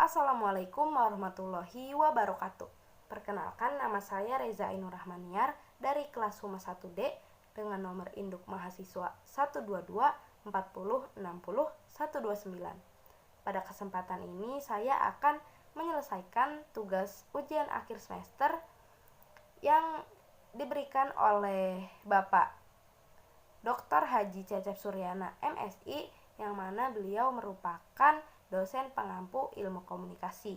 Assalamualaikum warahmatullahi wabarakatuh. Perkenalkan, nama saya Reza Ainur Rahmaniar dari kelas Humas 1D dengan nomor induk mahasiswa 122 40 60 129. Pada kesempatan ini saya akan menyelesaikan tugas ujian akhir semester yang diberikan oleh Bapak Dr. Haji Cecep Suryana MSI, yang mana beliau merupakan dosen pengampu ilmu komunikasi.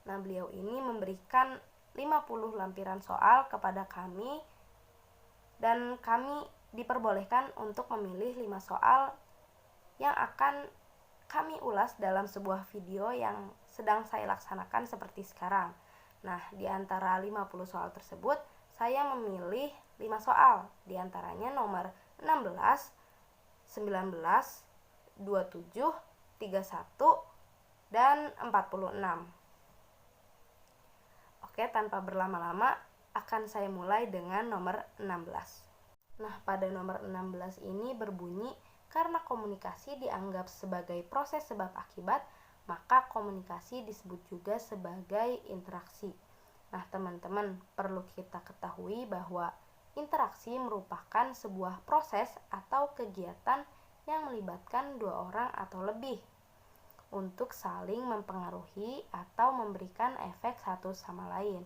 Nah, beliau ini memberikan 50 lampiran soal kepada kami dan kami diperbolehkan untuk memilih 5 soal yang akan kami ulas dalam sebuah video yang sedang saya laksanakan seperti sekarang. Nah, di antara 50 soal tersebut saya memilih 5 soal, di antaranya nomor 16, 19, 27, 31, dan 46. Oke, tanpa berlama-lama akan saya mulai dengan nomor 16. Nah, pada nomor 16 ini berbunyi, karena komunikasi dianggap sebagai proses sebab akibat, maka komunikasi disebut juga sebagai interaksi. Nah, teman-teman, perlu kita ketahui bahwa interaksi merupakan sebuah proses atau kegiatan yang melibatkan dua orang atau lebih untuk saling mempengaruhi atau memberikan efek satu sama lain.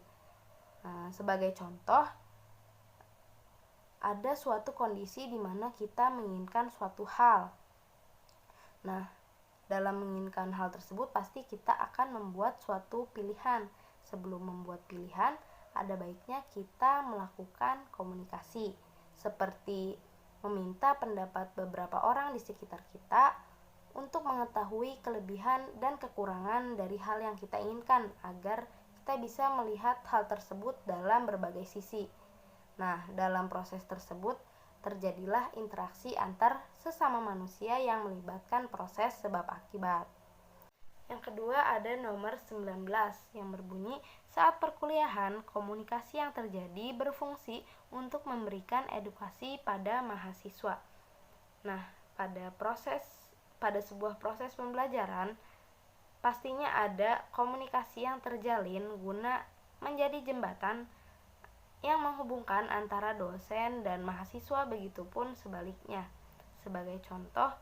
Nah, sebagai contoh, ada suatu kondisi di mana kita menginginkan suatu hal. Nah, dalam menginginkan hal tersebut pasti kita akan membuat suatu pilihan. Sebelum membuat pilihan, ada baiknya kita melakukan komunikasi, seperti meminta pendapat beberapa orang di sekitar kita untuk mengetahui kelebihan dan kekurangan dari hal yang kita inginkan agar kita bisa melihat hal tersebut dalam berbagai sisi. Nah, dalam proses tersebut terjadilah interaksi antar sesama manusia yang melibatkan proses sebab akibat. Yang kedua ada nomor 19 yang berbunyi, saat perkuliahan, komunikasi yang terjadi berfungsi untuk memberikan edukasi pada mahasiswa. Nah, pada sebuah proses pembelajaran, pastinya ada komunikasi yang terjalin guna menjadi jembatan yang menghubungkan antara dosen dan mahasiswa, begitupun sebaliknya. Sebagai contoh,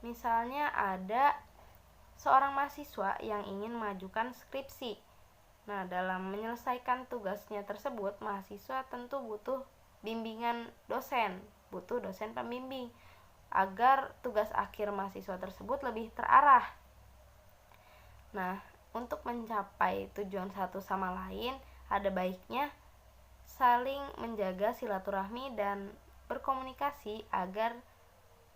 misalnya ada seorang mahasiswa yang ingin mengajukan skripsi. Nah, dalam menyelesaikan tugasnya tersebut, mahasiswa tentu butuh bimbingan dosen, butuh dosen pembimbing agar tugas akhir mahasiswa tersebut lebih terarah. Nah, untuk mencapai tujuan satu sama lain, ada baiknya saling menjaga silaturahmi dan berkomunikasi agar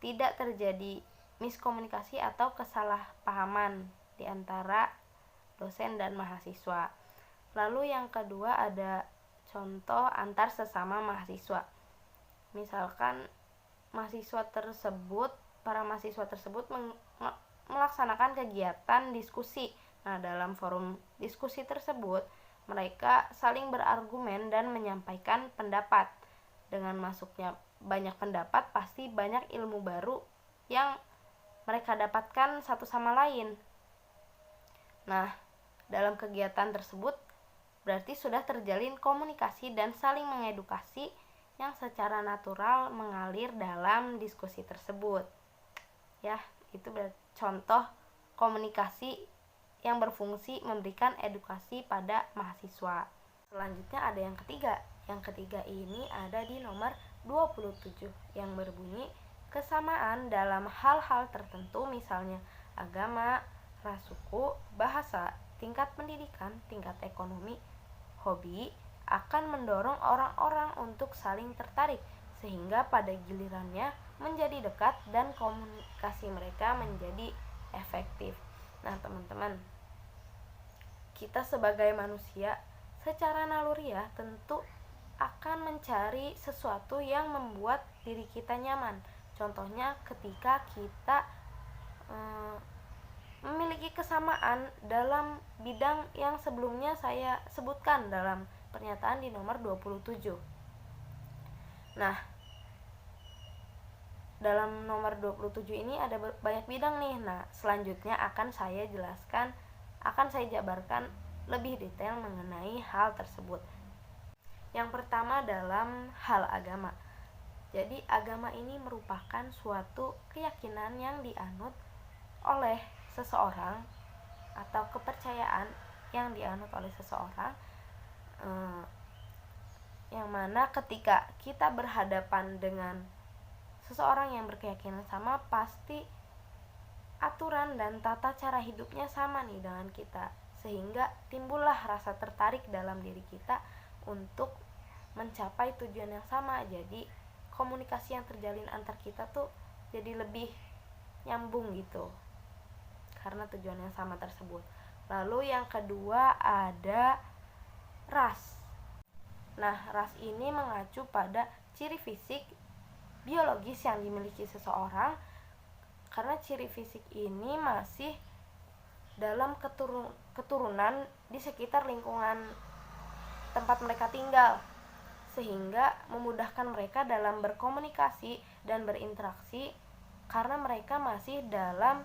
tidak terjadi miskomunikasi atau kesalahpahaman di antara dosen dan mahasiswa. Lalu yang kedua ada contoh antar sesama mahasiswa. Misalkan para mahasiswa tersebut melaksanakan kegiatan diskusi. Nah, dalam forum diskusi tersebut mereka saling berargumen dan menyampaikan pendapat. Dengan masuknya banyak pendapat, pasti banyak ilmu baru yang mereka dapatkan satu sama lain. Nah, dalam kegiatan tersebut berarti sudah terjalin komunikasi dan saling mengedukasi yang secara natural mengalir dalam diskusi tersebut. Ya, itu contoh komunikasi yang berfungsi memberikan edukasi pada mahasiswa. Selanjutnya ada yang ketiga. Yang ketiga ini ada di nomor 27 yang berbunyi, kesamaan dalam hal-hal tertentu, misalnya agama, ras, suku, bahasa, tingkat pendidikan, tingkat ekonomi, hobi, akan mendorong orang-orang untuk saling tertarik sehingga pada gilirannya menjadi dekat dan komunikasi mereka menjadi efektif. Nah, teman-teman, kita sebagai manusia secara naluriah tentu akan mencari sesuatu yang membuat diri kita nyaman. Contohnya ketika kita memiliki kesamaan dalam bidang yang sebelumnya saya sebutkan dalam pernyataan di nomor 27. Nah, dalam nomor 27 ini ada banyak bidang nih. Nah, selanjutnya akan saya jabarkan lebih detail mengenai hal tersebut. Yang pertama dalam hal agama. Jadi agama ini merupakan suatu keyakinan yang dianut oleh seseorang atau kepercayaan yang dianut oleh seseorang, yang mana ketika kita berhadapan dengan seseorang yang berkeyakinan sama, pasti aturan dan tata cara hidupnya sama nih dengan kita, sehingga timbullah rasa tertarik dalam diri kita untuk mencapai tujuan yang sama. Jadi komunikasi yang terjalin antar kita tuh jadi lebih nyambung gitu karena tujuan yang sama tersebut. Lalu yang kedua ada ras. Nah, ras ini mengacu pada ciri fisik biologis yang dimiliki seseorang, karena ciri fisik ini masih dalam keturunan di sekitar lingkungan tempat mereka tinggal, sehingga memudahkan mereka dalam berkomunikasi dan berinteraksi karena mereka masih dalam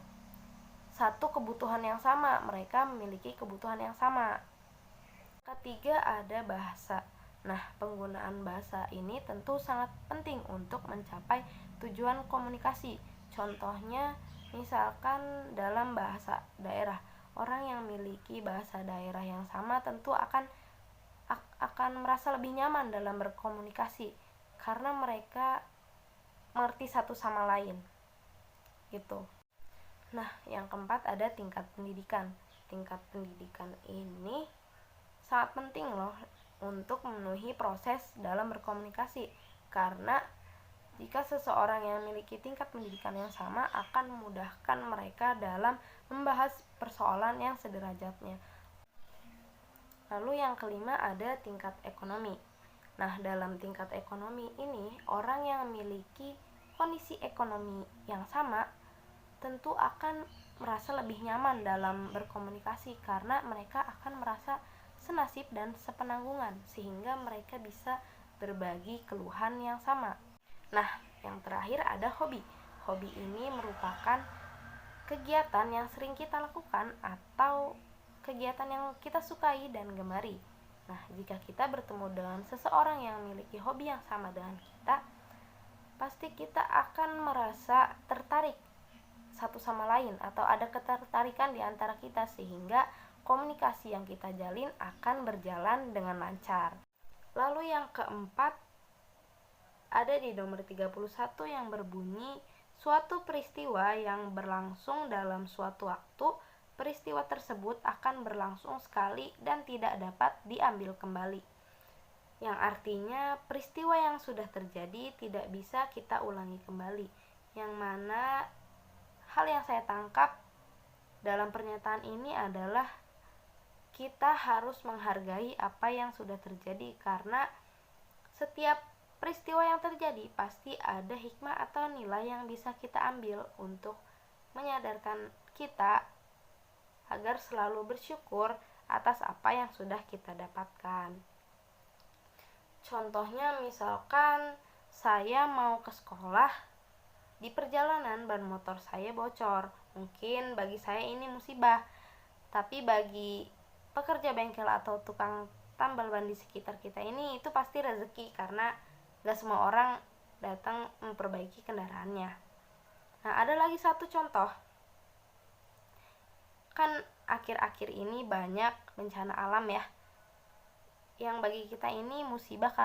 satu kebutuhan yang sama, mereka memiliki kebutuhan yang sama. Ketiga ada bahasa. Nah, penggunaan bahasa ini tentu sangat penting untuk mencapai tujuan komunikasi. Contohnya, misalkan dalam bahasa daerah, orang yang memiliki bahasa daerah yang sama tentu akan merasa lebih nyaman dalam berkomunikasi karena mereka mengerti satu sama lain gitu. Nah, yang keempat ada tingkat pendidikan. Tingkat pendidikan ini sangat penting loh untuk memenuhi proses dalam berkomunikasi, karena jika seseorang yang memiliki tingkat pendidikan yang sama akan memudahkan mereka dalam membahas persoalan yang sederajatnya. Lalu yang kelima ada tingkat ekonomi. Nah, dalam tingkat ekonomi ini, orang yang memiliki kondisi ekonomi yang sama tentu akan merasa lebih nyaman dalam berkomunikasi karena mereka akan merasa senasib dan sepenanggungan, sehingga mereka bisa berbagi keluhan yang sama. Nah, yang terakhir ada hobi. Hobi ini merupakan kegiatan yang sering kita lakukan atau kegiatan yang kita sukai dan gemari. Nah, jika kita bertemu dengan seseorang yang memiliki hobi yang sama dengan kita, pasti kita akan merasa tertarik satu sama lain atau ada ketertarikan di antara kita, sehingga komunikasi yang kita jalin akan berjalan dengan lancar. Lalu yang keempat ada di nomor 31 yang berbunyi suatu peristiwa yang berlangsung dalam suatu waktu. Peristiwa tersebut akan berlangsung sekali dan tidak dapat diambil kembali. Yang artinya peristiwa yang sudah terjadi tidak bisa kita ulangi kembali. Yang mana hal yang saya tangkap dalam pernyataan ini adalah kita harus menghargai apa yang sudah terjadi, karena setiap peristiwa yang terjadi pasti ada hikmah atau nilai yang bisa kita ambil untuk menyadarkan kita agar selalu bersyukur atas apa yang sudah kita dapatkan. Contohnya misalkan saya mau ke sekolah, di perjalanan ban motor saya bocor. Mungkin bagi saya ini musibah, tapi bagi pekerja bengkel atau tukang tambal ban di sekitar kita ini itu pasti rezeki, karena gak semua orang datang memperbaiki kendaraannya. Nah, ada lagi satu contoh. Kan akhir-akhir ini banyak bencana alam ya, yang bagi kita ini musibah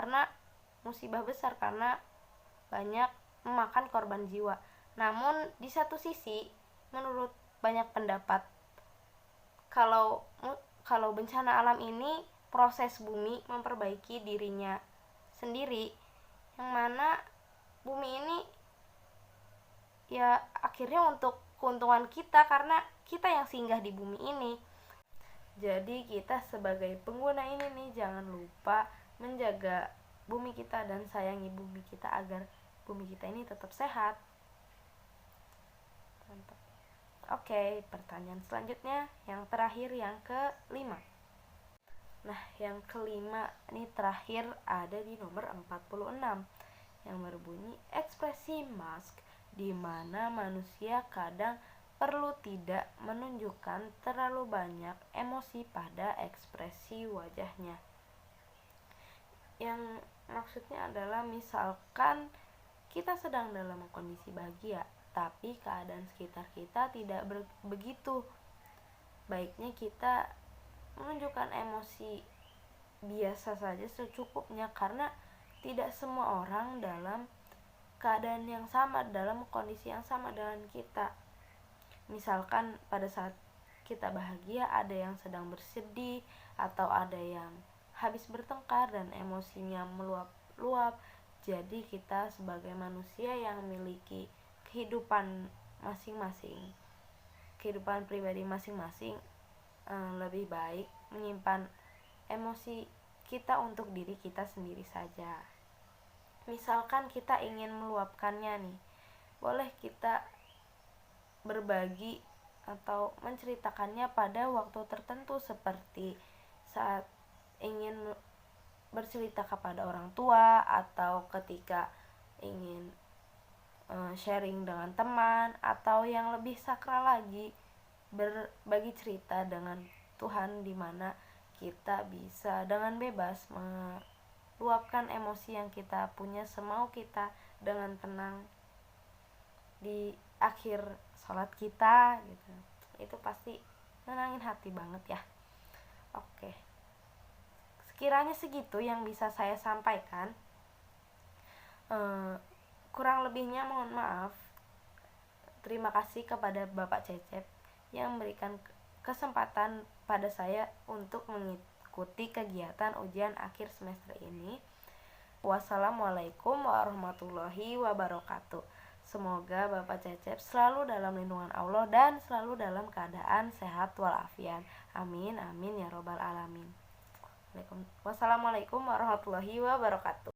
besar karena banyak memakan korban jiwa. Namun di satu sisi, menurut banyak pendapat, kalau bencana alam ini proses bumi memperbaiki dirinya sendiri, yang mana bumi ini ya akhirnya untuk keuntungan kita karena kita yang singgah di bumi ini. Jadi kita sebagai pengguna ini nih jangan lupa menjaga bumi kita dan sayangi bumi kita agar bumi kita ini tetap sehat. Mantap. Oke, pertanyaan selanjutnya yang terakhir, yang kelima. Nah, yang kelima ini terakhir ada di nomor 46 yang berbunyi ekspresi mask di mana manusia kadang perlu tidak menunjukkan terlalu banyak emosi pada ekspresi wajahnya. Yang maksudnya adalah misalkan kita sedang dalam kondisi bahagia, tapi keadaan sekitar kita tidak begitu. Baiknya kita menunjukkan emosi biasa saja secukupnya, karena tidak semua orang dalam keadaan yang sama, dalam kondisi yang sama dengan kita. Misalkan pada saat kita bahagia ada yang sedang bersedih, atau ada yang habis bertengkar dan emosinya meluap-luap. Jadi kita sebagai manusia yang memiliki kehidupan masing-masing, kehidupan pribadi masing-masing, lebih baik menyimpan emosi kita untuk diri kita sendiri saja. Misalkan kita ingin meluapkannya nih, boleh kita berbagi atau menceritakannya pada waktu tertentu, seperti saat ingin bercerita kepada orang tua, atau ketika ingin sharing dengan teman, atau yang lebih sakral lagi, berbagi cerita dengan Tuhan, di mana kita bisa dengan bebas meluapkan emosi yang kita punya semau kita dengan tenang di akhir sholat kita gitu. Itu pasti nenangin hati banget ya. Oke, sekiranya segitu yang bisa saya sampaikan. Kurang lebihnya mohon maaf. Terima kasih kepada Bapak Cecep yang memberikan kesempatan pada saya untuk mengikuti kegiatan ujian akhir semester ini. Wassalamualaikum warahmatullahi wabarakatuh. Semoga Bapak Cecep selalu dalam lindungan Allah dan selalu dalam keadaan sehat walafiat. Amin amin ya robbal alamin. Wassalamualaikum warahmatullahi wabarakatuh.